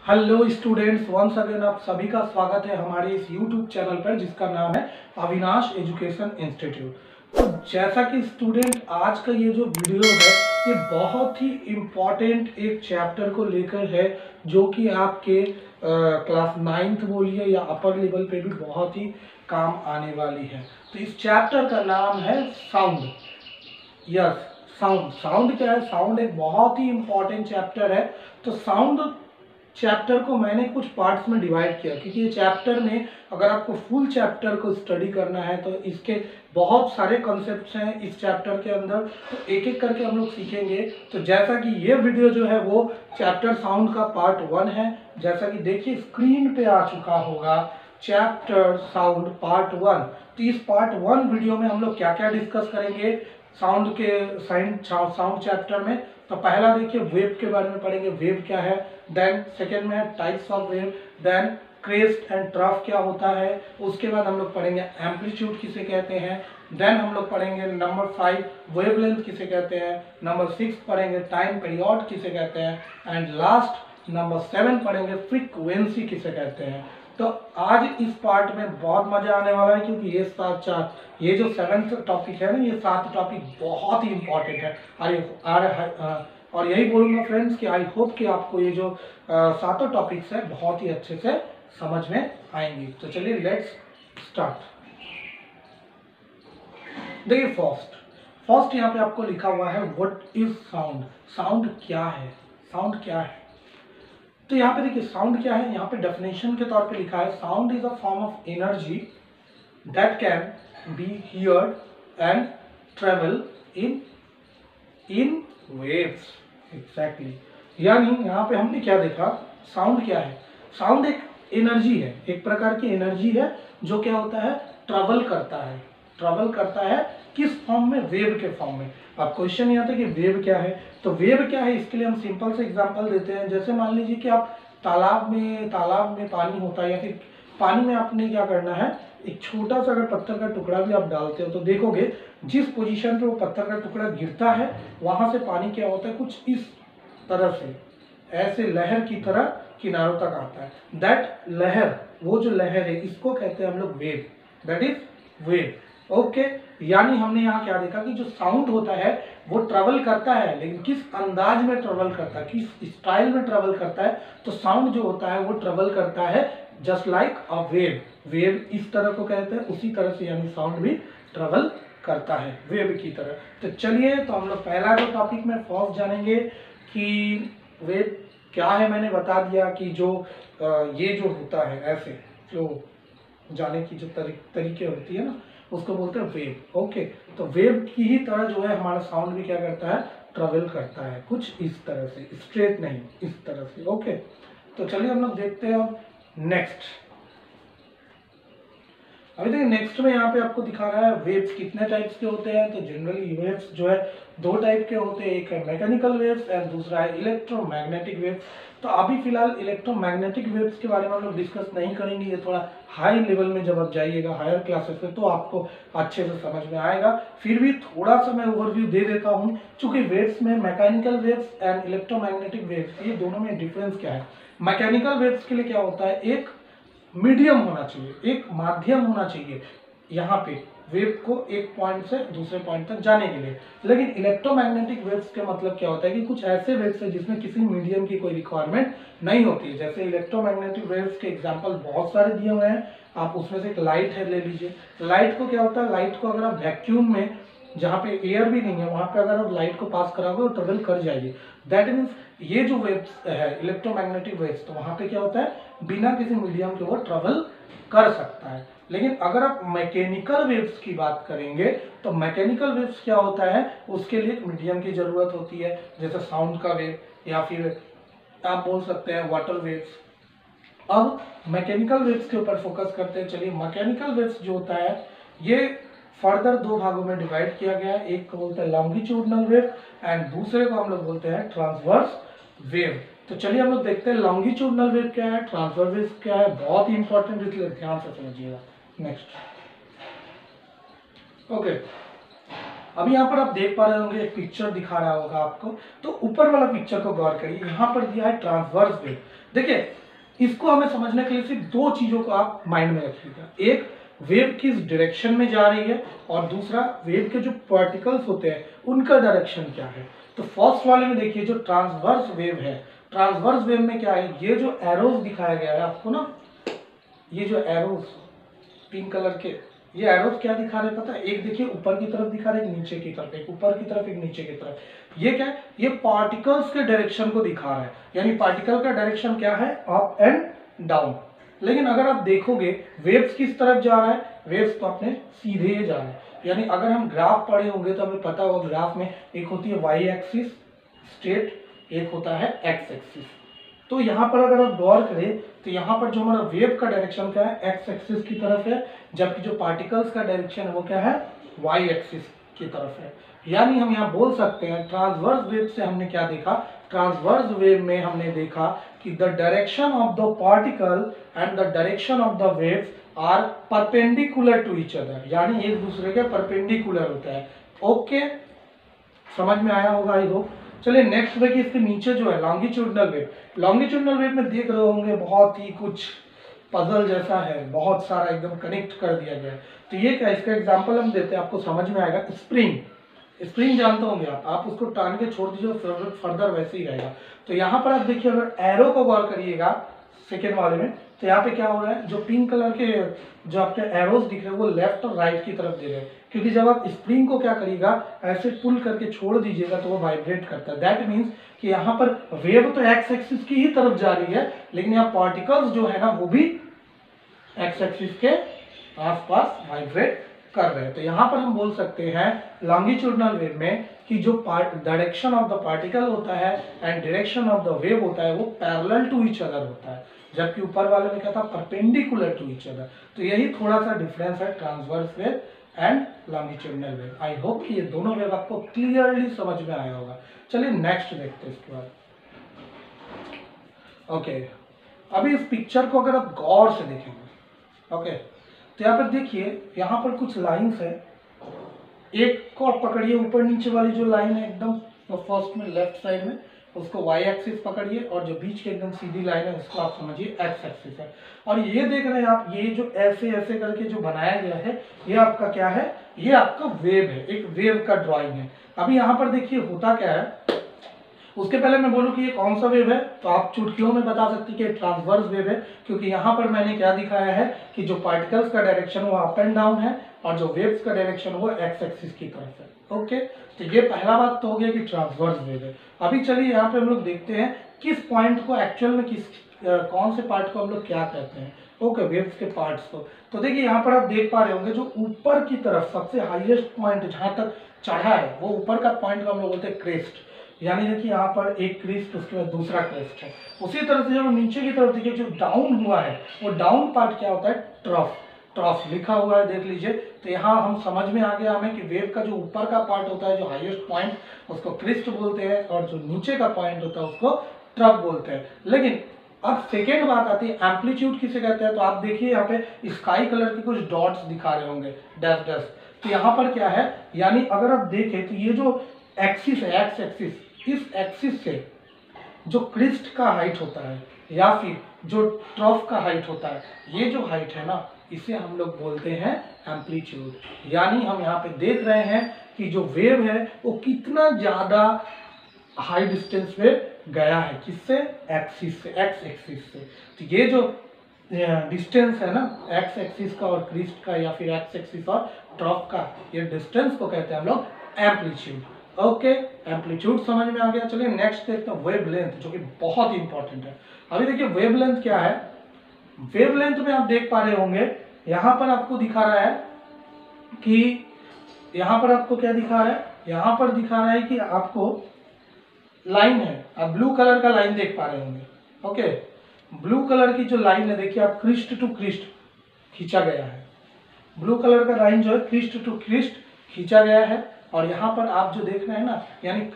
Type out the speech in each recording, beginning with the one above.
Hello students, once again आप सभी का स्वागत है हमारे इस यूट्यूब चैनल पर जिसका नाम है अविनाश एजुकेशन इंस्टीट्यूट। तो जैसा कि स्टूडेंट आज का ये जो वीडियो है ये बहुत ही इम्पॉर्टेंट एक चैप्टर को लेकर है जो कि आपके क्लास 9th बोलिए या अपर लेवल पे भी बहुत ही काम आने वाली है। तो इस चैप्टर का नाम है साउंड। Yes, sound. साउंड क्या है? साउंड एक बहुत ही इम्पॉर्टेंट चैप्टर है। तो साउंड चैप्टर को मैंने कुछ पार्ट्स में डिवाइड किया क्योंकि ये चैप्टर में अगर आपको फुल चैप्टर को स्टडी करना है तो इसके बहुत सारे कॉन्सेप्ट्स हैं इस चैप्टर के अंदर, तो एक एक करके हम लोग सीखेंगे। तो जैसा कि ये वीडियो जो है वो चैप्टर साउंड का पार्ट 1 है। जैसा कि देखिए स्क्रीन पे आ चुका होगा चैप्टर साउंड पार्ट 1। तो इस पार्ट 1 वीडियो में हम लोग क्या क्या डिस्कस करेंगे साउंड के साउंड चैप्टर में। तो पहला देखिए वेव के बारे में पढ़ेंगे, वेव क्या है। देन सेकेंड में है types of wave. Then crest and trough क्या होता है। उसके बाद हम लोग पढ़ेंगे एम्पलीट्यूड किसे कहते हैं। देन हम लोग पढ़ेंगे नंबर 5 वेवलेंथ किसे कहते हैं। नंबर 6 पढ़ेंगे टाइम पीरियड किसे कहते हैं। एंड लास्ट नंबर 7 पढ़ेंगे फ्रीक्वेंसी किसे कहते हैं। तो आज इस पार्ट में बहुत मजा आने वाला है क्योंकि ये जो 7th टॉपिक है ना, ये 7 टॉपिक बहुत ही इंपॉर्टेंट है। और यही बोलूँगा फ्रेंड्स कि आई होप कि आपको ये जो 7 टॉपिक्स है बहुत ही अच्छे से समझ में आएंगी। तो चलिए लेट्स स्टार्ट। देखिए फर्स्ट यहाँ पे आपको लिखा हुआ है व्हाट इज साउंड। साउंड क्या है? साउंड क्या है? तो यहाँ पे देखिए साउंड क्या है, यहाँ पे डेफिनेशन के तौर पे लिखा है sound is a form of energy that can be heard and travel in waves. Exactly, यानी यहाँ पे हमने क्या देखा, साउंड क्या है? साउंड एक एनर्जी है, एक प्रकार की एनर्जी है जो क्या होता है, ट्रेवल करता है। ट्रेवल करता है किस फॉर्म में? वेव के फॉर्म में। अब क्वेश्चन ये आता है कि वेव क्या है। तो वेव क्या है इसके लिए हम सिंपल से एग्जांपल देते हैं। जैसे मान लीजिए कि आप तालाब में पानी होता है या फिर पानी में आपने क्या करना है, एक छोटा सा अगर पत्थर का टुकड़ा भी आप डालते हो तो देखोगे जिस पोजीशन पे वो पत्थर का टुकड़ा गिरता है वहां से पानी क्या होता है, कुछ इस तरह से ऐसे लहर की तरह किनारों तक आता है। दैट लहर, वो जो लहर है इसको कहते हैं हम लोग wave. That is wave. Okay, यानी हमने यहाँ क्या देखा कि जो साउंड होता है वो ट्रेवल करता है, लेकिन किस अंदाज में ट्रेवल करता है, किस स्टाइल में ट्रेवल करता है। तो साउंड जो होता है वो ट्रेवल करता है just like a wave. Wave इस तरह को कहते हैं, उसी तरह से यानी साउंड भी ट्रेवल करता है वेव की तरह। तो चलिए, तो हम लोग पहला जो टॉपिक में फर्स्ट जानेंगे कि वेव क्या है। मैंने बता दिया कि जो ये जो होता है ऐसे जो जाने की जो तरीके होती है ना, उसको बोलते हैं वेव। ओके, तो वेव की ही तरह जो है हमारा साउंड भी क्या करता है, ट्रेवल करता है कुछ इस तरह से, स्ट्रेट नहीं, इस तरह से। ओके, तो चलिए हम लोग देखते हैं अब नेक्स्ट। अभी देखिए नेक्स्ट में यहाँ पे आपको दिखा रहा है वेव्स कितने टाइप्स के होते हैं। तो जनरली वेव्स जो है 2 टाइप के होते हैं, एक है मैकेनिकल वेव्स एंड दूसरा है इलेक्ट्रोमैग्नेटिक वेव्स। तो अभी फिलहाल इलेक्ट्रोमैग्नेटिक वेव्स के बारे में हम लोग डिस्कस नहीं करेंगे, ये थोड़ा हाई लेवल में जब आप जाइएगा हायर क्लासेस में तो आपको अच्छे से समझ में आएगा। फिर भी थोड़ा सा मैं ओवरव्यू दे देता हूँ, चूंकि वेव्स में mechanical waves and electromagnetic waves ये दोनों में डिफरेंस क्या है। मैकेनिकल वेव्स के लिए क्या होता है, एक मीडियम होना चाहिए, एक माध्यम होना चाहिए यहाँ पे वेव को एक पॉइंट से दूसरे पॉइंट तक जाने के लिए। लेकिन इलेक्ट्रोमैग्नेटिक वेव्स का मतलब क्या होता है कि कुछ ऐसे वेव्स है जिसमें किसी मीडियम की कोई रिक्वायरमेंट नहीं होती है। जैसे इलेक्ट्रोमैग्नेटिक वेव्स के एग्जांपल बहुत सारे दिए हुए हैं, आप उसमें से एक लाइट है ले लीजिए। लाइट को क्या होता है, लाइट को अगर आप वैक्यूम में जहाँ पे एयर भी नहीं है वहां पे अगर आप लाइट को पास कराओगे तो ट्रेवल कर जाएगी। दैट मीन्स ये जो वेव्स है इलेक्ट्रोमैग्नेटिक वेव्स, तो वहां पे क्या होता है बिना किसी मीडियम के वो ट्रेवल कर सकता है। लेकिन अगर आप मैकेनिकल वेव्स की बात करेंगे तो मैकेनिकल वेव्स क्या होता है, उसके लिए एक मीडियम की जरूरत होती है, जैसे साउंड का वेव या फिर आप बोल सकते हैं वाटर वेव्स। अब मैकेनिकल वेव्स के ऊपर फोकस करते हैं। चलिए, मैकेनिकल वेव्स जो होता है ये फर्दर 2 भागों में डिवाइड किया गया है। एक को बोलते हैं लॉन्गिट्यूडनल वेव एंड दूसरे को हम लोग बोलते हैं ट्रांसवर्स वेव। तो चलिए हम लोग देखते हैं लॉन्गिट्यूडनल वेव क्या है, ट्रांसवर्स वेव क्या है। बहुत ही इंपॉर्टेंट, इसलिए ध्यान से समझिएगा। नेक्स्ट, ओके, अभी यहाँ पर आप देख पा रहे होंगे एक पिक्चर दिखा रहा होगा आपको, तो ऊपर वाला पिक्चर को गौर करिए, यहाँ पर दिया है ट्रांसवर्स वेव। देखिए इसको हमें समझने के लिए सिर्फ दो चीजों को आप माइंड में रखिएगा, एक वेव किस डायरेक्शन में जा रही है और दूसरा वेव के जो पार्टिकल्स होते हैं उनका डायरेक्शन क्या है। तो फर्स्ट वाले में देखिए जो ट्रांसवर्स वेव है, ट्रांसवर्स वेव में क्या है, ये जो एरोज दिखाया गया है आपको ना, ये जो एरोज पिंक कलर के, ये एरोज क्या दिखा रहे हैं पता है, एक देखिए ऊपर की तरफ दिखा रहे हैं, एक नीचे की तरफ, एक ऊपर की तरफ एक नीचे की तरफ। ये क्या है, ये पार्टिकल्स के डायरेक्शन को दिखा रहा है, यानी पार्टिकल का डायरेक्शन क्या है, अप एंड डाउन। लेकिन अगर आप देखोगे वेव्स किस तरफ जा रहा है, वेव्स तो अपने सीधे जा रहा है। यानी अगर हम ग्राफ पढ़े होंगे तो हमें पता होगा ग्राफ में एक होती है वाई एक्सिस स्ट्रेट, एक होता है एक्स एक्सिस। तो यहाँ पर अगर आप गौर करें तो यहाँ पर जो हमारा वेव का डायरेक्शन क्या है, एक्स एक्सिस की तरफ है, जबकि जो पार्टिकल्स का डायरेक्शन है वो क्या है, वाई एक्सिस की तरफ है। यानी हम यहाँ बोल सकते हैं ट्रांसवर्स वेव से हमने क्या देखा, ट्रांसवर्स वेव में हमने देखा कि the direction of the particle and the direction of the waves are perpendicular to each other, यानी एक दूसरे के परपेंडिकुलर होता है। ओके, समझ में आया होगा आई होप। चलिए नेक्स्ट देखिए, इसके नीचे जो है लॉन्गिट्यूडनल वेव। लॉन्गिट्यूडनल वेव में देख रहे होंगे बहुत ही कुछ पजल जैसा है, बहुत सारा एकदम कनेक्ट कर दिया गया है। तो ये क्या, इसका एग्जांपल हम देते हैं, आपको समझ में आएगा। स्प्रिंग, स्प्रिंग जानते होंगे आप उसको टान के छोड़ दीजिए फर्दर वैसे ही रहेगा। तो यहाँ पर आप देखिए, अगर एरो को गौर करिएगा सेकेंड वाले में, तो यहाँ पे क्या हो रहा है, जो पिंक कलर के जो आपके एरोज दिख रहे हैं वो लेफ्ट और राइट की तरफ दे रहे हैं, क्योंकि जब आप स्प्रिंग को क्या करिएगा ऐसे पुल करके छोड़ दीजिएगा तो वो वाइब्रेट करता है। दैट मीन्स कि यहाँ पर वेव तो एक्स एक्सिस की ही तरफ जा रही है, लेकिन यहाँ पार्टिकल्स जो है ना वो भी एक्स एक्सिस के आसपास वाइब्रेट कर रहे हैं। तो यहाँ पर हम बोल सकते हैं लॉन्गिट्यूडनल वेव में कि जो डायरेक्शन ऑफ द पार्टिकल होता है and direction of the wave होता है वो पैरेलल टू ईच अदर होता है, जबकि ऊपर वाले में क्या था, परपेंडिकुलर टू ईच अदर। तो यही थोड़ा सा डिफरेंस है transverse wave and longitudinal wave. I hope कि ये दोनों वेव आपको क्लियरली समझ में आया होगा। चलिए नेक्स्ट देखते हैं इसके बाद। ओके, अभी इस पिक्चर को अगर आप गौर से देखेंगे, ओके, तो यहाँ पर देखिए, यहाँ पर कुछ लाइंस है, एक को आप पकड़िए, ऊपर नीचे वाली जो लाइन है एकदम फर्स्ट में लेफ्ट साइड में, उसको वाई एक्सिस पकड़िए, और जो बीच के एकदम सीधी लाइन है उसको आप समझिए एक्स एक्सिस है। और ये देख रहे हैं आप, ये जो ऐसे ऐसे करके जो बनाया गया है ये आपका क्या है, ये आपका वेव है, एक वेव का ड्राइंग है। अभी यहाँ पर देखिए होता क्या है, उसके पहले मैं बोलूँ कि ये कौन सा वेव है, तो आप चुटकियों में बता सकते हैं कि ट्रांसवर्स वेव है, क्योंकि यहाँ पर मैंने क्या दिखाया है कि जो पार्टिकल्स का डायरेक्शन वो अप एंड डाउन है और जो वेव्स का डायरेक्शन वो एक्स एक्सिस की तरफ है। ओके, तो ये पहला बात तो हो गया कि ट्रांसवर्स वेव है। अभी चलिए यहाँ पे हम लोग देखते हैं किस पॉइंट को एक्चुअल में कौन से पार्ट को हम लोग क्या कहते हैं। ओके, वेव्स के पार्ट्स को। तो देखिए यहाँ पर आप देख पा रहे होंगे जो ऊपर की तरफ सबसे हाईएस्ट पॉइंट जहाँ तक चढ़ा है वो ऊपर का पॉइंट को हम लोग बोलते हैं क्रेस्ट, यानी देखिए यहाँ पर एक क्रेस्ट, उसके बाद दूसरा क्रेस्ट है। उसी तरह से जब नीचे की तरफ देखिए जो डाउन हुआ है वो डाउन पार्ट क्या होता है, ट्रफ। ट्रफ लिखा हुआ है देख लीजिए। तो यहाँ हम समझ में आ गया हमें कि वेव का जो ऊपर का पार्ट होता है जो हाईएस्ट पॉइंट उसको क्रेस्ट बोलते हैं, और जो नीचे का पॉइंट होता है उसको ट्रफ बोलते हैं। लेकिन अब सेकेंड बात आती है एम्पलीट्यूड किसे कहते हैं। तो आप देखिए यहाँ पे स्काई कलर के कुछ डॉट्स दिखा रहे होंगे, डैश डैश। तो यहाँ पर क्या है, यानी अगर आप देखें तो ये जो एक्सिस है, एक्स एक्सिस, इस एक्सिस से जो क्रिस्ट का हाइट होता है या फिर जो ट्रफ का हाइट होता है, ये जो हाइट है ना इसे हम लोग बोलते हैं एम्पलीट्यूड। यानी हम यहाँ पे देख रहे हैं कि जो वेव है वो कितना ज्यादा हाई डिस्टेंस पे गया है, किससे, एक्सिस से, एक्स एक्सिस से। तो ये जो डिस्टेंस है ना एक्स एक्सिस का और क्रिस्ट का, या फिर एक्स एक्सिस और ट्रफ का, ये डिस्टेंस को कहते हैं हम लोग एम्पलीट्यूड। ओके, एम्पलीट्यूड समझ में आ गया। चलिए नेक्स्ट देखते हैं वेवलेंथ, जो कि बहुत इंपॉर्टेंट है। अभी देखिए वेवलेंथ क्या है, वेवलेंथ में आप देख पा रहे होंगे यहाँ पर आपको दिखा रहा है कि, यहाँ पर आपको क्या दिखा रहा है, यहाँ पर दिखा रहा है कि आपको लाइन है, आप ब्लू कलर का लाइन देख पा रहे होंगे। ओके, ब्लू कलर की जो लाइन है देखिए आप, क्रिस्ट टू क्रिस्ट खींचा गया है। ब्लू कलर का लाइन जो है क्रिस्ट टू क्रिस्ट खींचा गया है। और यहाँ पर आप जो देख रहे हैं ना, यानी एक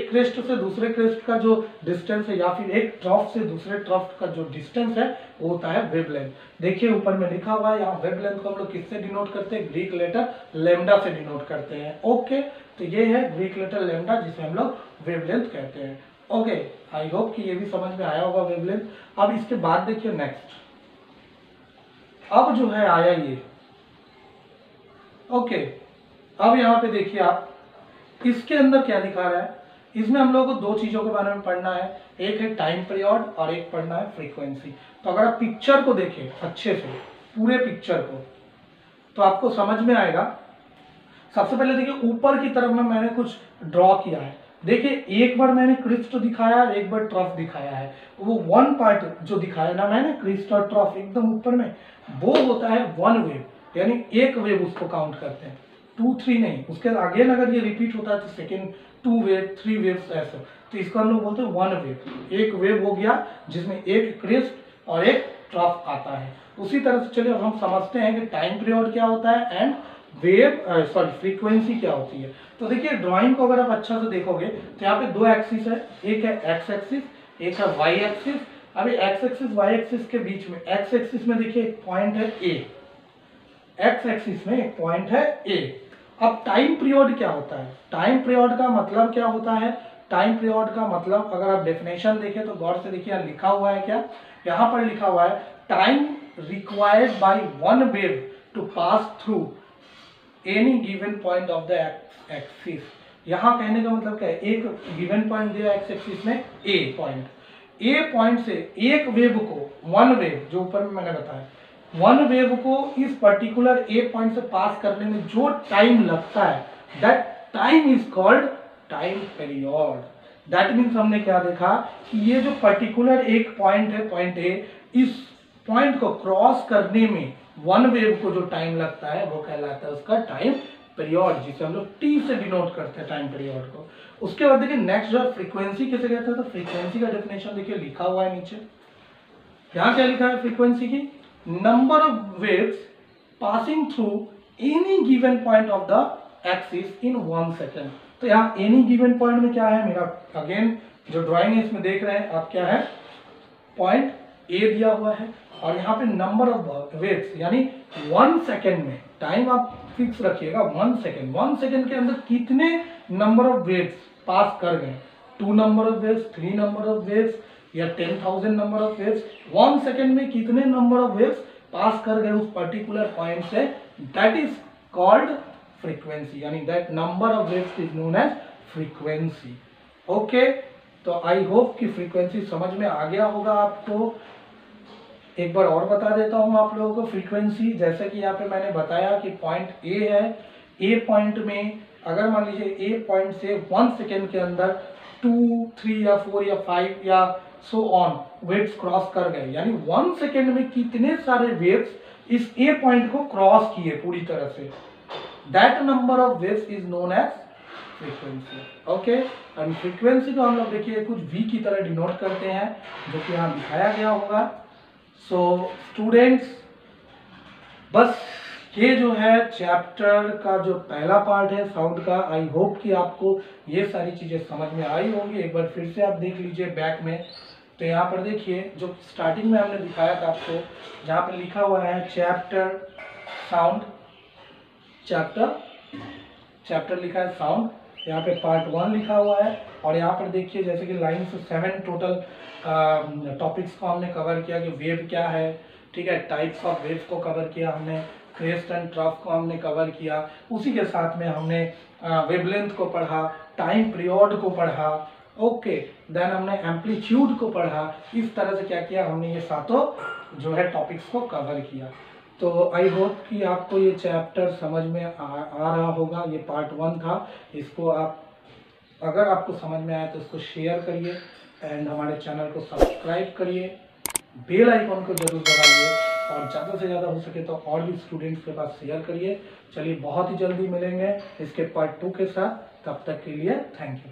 क्रेस्ट से दूसरे क्रेस्ट का जो डिस्टेंस है, या फिर एक ट्रफ से दूसरे ट्रफ का जो डिस्टेंस है, वो होता है वेवलेंथ। देखिए ऊपर में लिखा हुआ है, यहाँ वेवलेंथ को हम लोग किससे डिनोट करते हैं? ग्रीक लेटर लैम्डा से डिनोट करते हैं। ओके, तो ये है ग्रीक लेटर लैम्डा, जिसे हम लोग वेवलेंथ कहते हैं। ओके, आई होप कि ये भी समझ में आया होगा वेवलेंथ। अब इसके बाद देखिए नेक्स्ट, अब जो है आया ये। ओके, अब यहाँ पे देखिए आप, इसके अंदर क्या लिखा रहा है? इसमें हम लोगों को दो चीजों के बारे में पढ़ना है, एक है टाइम पीरियड और एक पढ़ना है फ्रीक्वेंसी। तो अगर आप पिक्चर को देखें अच्छे से, पूरे पिक्चर को, तो आपको समझ में आएगा। सबसे पहले देखिए ऊपर की तरफ में मैंने कुछ ड्रॉ किया है। देखिए एक बार मैंने क्रिस्ट दिखाया, एक बार ट्रफ दिखाया है। वो वन पार्ट जो दिखाया ना मैंने, क्रिस्ट और ट्रफ एकदम ऊपर में, वो होता है वन वेव, यानी एक वेव उसको काउंट करते हैं, 2 3 नहीं। उसके आगे अगर ये रिपीट होता है तो सेकेंड 2 वेव 3 वेव ऐसे, तो इसको हम लोग बोलते हैं वन वेव। एक वेव हो गया जिसमें एक क्रिस्ट और एक ट्रफ आता है। उसी तरह से चलिए अब हम समझते हैं कि टाइम पीरियड क्या होता है एंड फ्रीक्वेंसी क्या होती है। तो देखिए ड्राइंग को अगर आप अच्छा से देखोगे तो यहाँ पे दो एक्सिस है, एक है एक्स एक्सिस, एक है वाई एक्सिस। अभी एक्स एक्सिस वाई एक्सिस के बीच में, एक्स एक्सिस में देखिए एक पॉइंट है ए, एक्स एक्सिस में एक पॉइंट है ए। अब टाइम पीरियड क्या होता है? टाइम पीरियड का मतलब क्या होता है? टाइम पीरियड का मतलब अगर आप डेफिनेशन देखें तो गौर से देखिए लिखा हुआ है क्या, यहाँ पर लिखा हुआ है time required by one wave to pass through any given point of the axis. यहाँ कहने का मतलब क्या है? एक गिवन पॉइंट दिया एक्स एक्सिस में ए पॉइंट, ए पॉइंट से एक वेव को, वन वेव जो ऊपर में मैंने बताया, वन वेव को इस पर्टिकुलर ए पॉइंट से पास करने में जो टाइम लगता है, that time is called time period. That means हमने क्या देखा कि ये जो पर्टिकुलर एक पॉइंट है, पॉइंट ए, इस पॉइंट को क्रॉस करने में वन वेव को जो टाइम लगता है वो कहलाता है उसका टाइम पीरियड, जिसे हम लोग टी से डिनोट करते हैं टाइम पीरियड को। उसके बाद देखिए नेक्स्ट जो फ्रीक्वेंसी किसे कहते हैं, तो फ्रीक्वेंसी का डेफिनेशन देखिए लिखा हुआ है नीचे। यहाँ क्या लिखा है फ्रीक्वेंसी की? Number of waves passing through any given point of the axis in 1 second. तो यहाँ एनी गिवन पॉइंट में क्या है मेरा, अगेन जो ड्राइंग है इसमें देख रहे हैं आप, क्या है? पॉइंट ए दिया हुआ है और यहाँ पे नंबर ऑफ वेव्स, यानी 1 सेकेंड में, टाइम आप फिक्स रखिएगा 1 सेकेंड, 1 सेकेंड के अंदर कितने नंबर ऑफ वेव्स पास कर गए, 2 number of waves, 3 number of waves या 10,000 नंबर ऑफ वेव्स, 1 सेकेंड में कितने नंबर ऑफ वेव्स पास कर गए उस पर्टिकुलर पॉइंट से, दैट इज कॉल्ड फ्रीक्वेंसी, यानी that number of waves is known as frequency. Okay, तो आई होप कि फ्रीक्वेंसी समझ में आ गया होगा आपको। एक बार और बता देता हूं आप लोगों को फ्रीक्वेंसी, जैसे कि यहाँ पे मैंने बताया कि पॉइंट ए है, ए पॉइंट में अगर मान लीजिए ए पॉइंट से 1 सेकेंड के अंदर 2 3 या 4 या 5 या सो ऑन वेव्स क्रॉस कर गए, यानी 1 सेकेंड में कितने सारे वेव्स इस ए पॉइंट को क्रॉस किए पूरी तरह से, that number of waves is known as frequency. Okay, and frequency को हम लोग देखिए कुछ वी की तरह डिनोट करते हैं, जो कि यहाँ दिखाया गया होगा। सो स्टूडेंट्स, बस ये जो है चैप्टर का जो पहला पार्ट है साउंड का, आई होप कि आपको ये सारी चीज़ें समझ में आई होंगी। एक बार फिर से आप देख लीजिए बैक में, तो यहाँ पर देखिए जो स्टार्टिंग में हमने दिखाया था आपको, जहाँ पर लिखा हुआ है चैप्टर साउंड, चैप्टर लिखा है साउंड, यहाँ पे पार्ट 1 लिखा हुआ है। और यहाँ पर देखिए जैसे कि लाइन से 7 टोटल टॉपिक्स को हमने कवर किया कि वेव क्या है, ठीक है, टाइप्स ऑफ वेव को कवर किया हमने, क्रेस्ट एंड ट्रफ को हमने कवर किया, उसी के साथ में हमने वेवलेंथ को पढ़ा, टाइम पीरियड को पढ़ा, ओके, देन हमने एम्पलीट्यूड को पढ़ा। इस तरह से क्या किया हमने, ये सातों जो है टॉपिक्स को कवर किया। तो आई होप कि आपको ये चैप्टर समझ में आ रहा होगा। ये पार्ट 1 था, इसको आप अगर आपको समझ में आया तो इसको शेयर करिए एंड हमारे चैनल को सब्सक्राइब करिए, बेल आइकॉन को जरूर दबाइए और ज़्यादा से ज़्यादा हो सके तो और भी स्टूडेंट्स के पास शेयर करिए। चलिए बहुत ही जल्दी मिलेंगे इसके पार्ट 2 के साथ, तब तक के लिए थैंक यू।